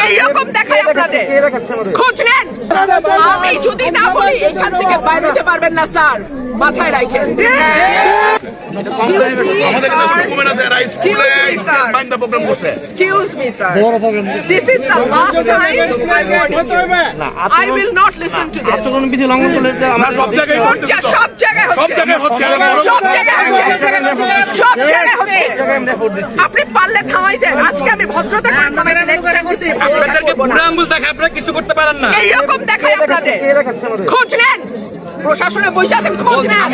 এইরকম দেখায় আপনাদের খোঁজ নেন। আমি যদি না বলি এখান থেকে বাইরে যেতে পারবেন না স্যার, মাথায় রাখেন। Excuse me, sir. This is the last time I'm warning you. I will not listen to this. সব জায়গায় হচ্ছে, সব জায়গায় হচ্ছে। আপনি পারলে থামাই দেন। আজকে আমি ভদ্রতা করে থামাইছি, নেক্সট টাইম কিন্তু আপনাদেরকে বুড়া আঙ্গুল দেখায় আপনারা কিছু করতে পারেন না। এইরকম দেখায় আপনাদের খোঁজ নেন। প্রশাসনে বসে আছেন, খোঁজ নেন।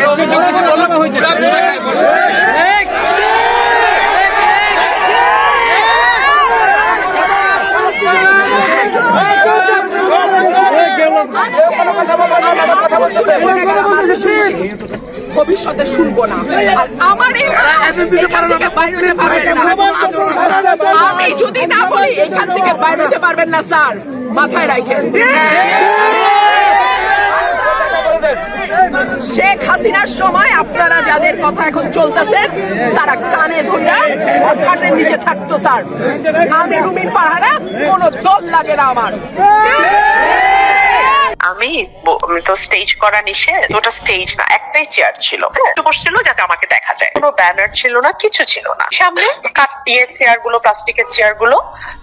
ভবিষ্যতে শুনবো না। আর আমার আমি যদি না বলি এখান থেকে বাইরে যেতে পারবেন না স্যার, মাথায় রাখেন। শেখ হাসিনার সময় আপনারা যাদের কথা এখন চলতেছেন তারা কানে ধরে খাটের নিচে থাকতো স্যার। আমি রুমিন ফারহানা, কোনো দল লাগে না আমার। আমি তো স্টেজ করা নিষেধ, ওটা স্টেজ না, একটাই চেয়ার ছিল, বসছিল যাতে আমাকে দেখা যায়। কোনো ব্যানার ছিল না, কিছু ছিল না। সামনে কাঠের চেয়ার গুলো, প্লাস্টিকের চেয়ার গুলো।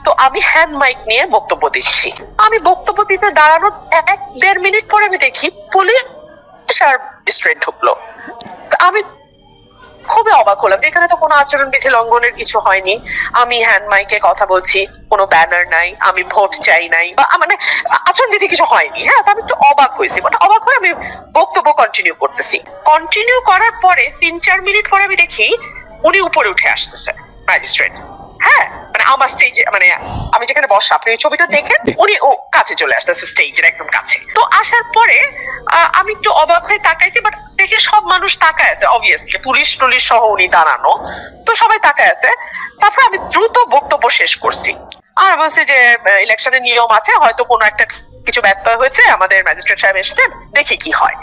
তো আমি হ্যান্ড মাইক নিয়ে বক্তব্য দিচ্ছি। আমি বক্তব্য দিতে দাঁড়ানোর 1-1.5 মিনিট পরে আমি দেখি পুলিশ আর স্ট্রেট ঢুকলো। আমি খুবই অবাক হলাম, যেখানে তো কোনো আচরণবিধি লঙ্ঘনের কিছু হয়নি। আমি হ্যান্ড মাইকে কথা বলছি, কোনো ব্যানার নাই, আমি ভোট চাই নাই, বা মানে আচরণবিধি কিছু হয়নি। হ্যাঁ, আমি একটু অবাক হয়েছি। মানে অবাক হয়ে আমি বক্তব্য কন্টিনিউ করতেছি। কন্টিনিউ করার পরে 3-4 মিনিট পরে আমি দেখি উনি উপরে উঠে আসতেছে, ম্যাজিস্ট্রেট। হ্যাঁ, মানে আমার স্টেজে, মানে আমি যেখানে বসা, আপনি ওই ছবিটা দেখেন, উনি ও কাছে চলে আসতেছে, স্টেজের একদম কাছে। তো আসার পরে আমি একটু অবাক হয়ে তাকাইছি, বাট দেখে সব মানুষ তাকায় আছে, অবভিয়াসলি পুলিশ টুলিশ সহ উনি দাঁড়ানো, তো সবাই তাকায় আছে। তারপর আমি দ্রুত বক্তব্য শেষ করছি আর বলছি যে ইলেকশনের নিয়ম আছে, হয়তো কোনো একটা কিছু ব্যত্যয় হয়েছে, আমাদের ম্যাজিস্ট্রেট সাহেব এসেছেন, দেখি কি হয়।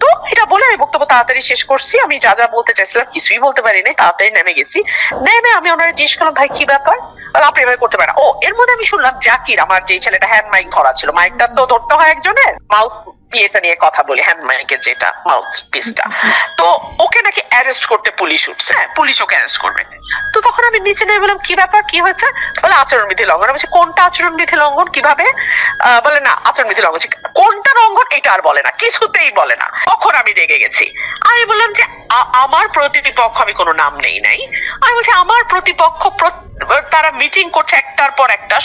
তো এটা বলে আমি বক্তব্য তাড়াতাড়ি শেষ করছি। আমি যা যা বলতে চাইছিলাম কিছুই বলতে পারিনি, তাড়াতাড়ি নেমে গেছি। নেমে আমি ওনারা জিজ্ঞেস করলাম, ভাই কি ব্যাপার? আপনি এভাবে করতে পারেন। ও এর মধ্যে আমি শুনলাম জাকির, আমার যে ছেলেটা হ্যান্ড মাইক ধরা ছিল, মাইকটা তো ধরতে হয় একজনের, মাউথ ইয়েটা নিয়ে কথা বলি, হ্যান্ড মাইকের যেটা মাউথ পিসটা, তো ওকে নাকি অ্যারেস্ট করতে পুলিশ উঠছে। হ্যাঁ, পুলিশ ওকে অ্যারেস্ট করবে। তো তখন আমি নিচে নেমে বললাম, কি ব্যাপার, কি হয়েছে? বলে আচরণবিধি লঙ্ঘন। আমি বলছি, কোনটা আচরণবিধি লঙ্ঘন, কিভাবে? বলে না, আচরণবিধি লঙ্ঘন। কোনটা লঙ্ঘন এটা আর বলে না, কিছুতেই বলে না। তখন আমি রেগে গেছি। আমি বললাম যে আমার প্রতিপক্ষ, আমি কোনো নাম নেই নাই, আমি বলছি আমার প্রতিপক্ষ, তারা মিটিং করছে একটার পর একটা,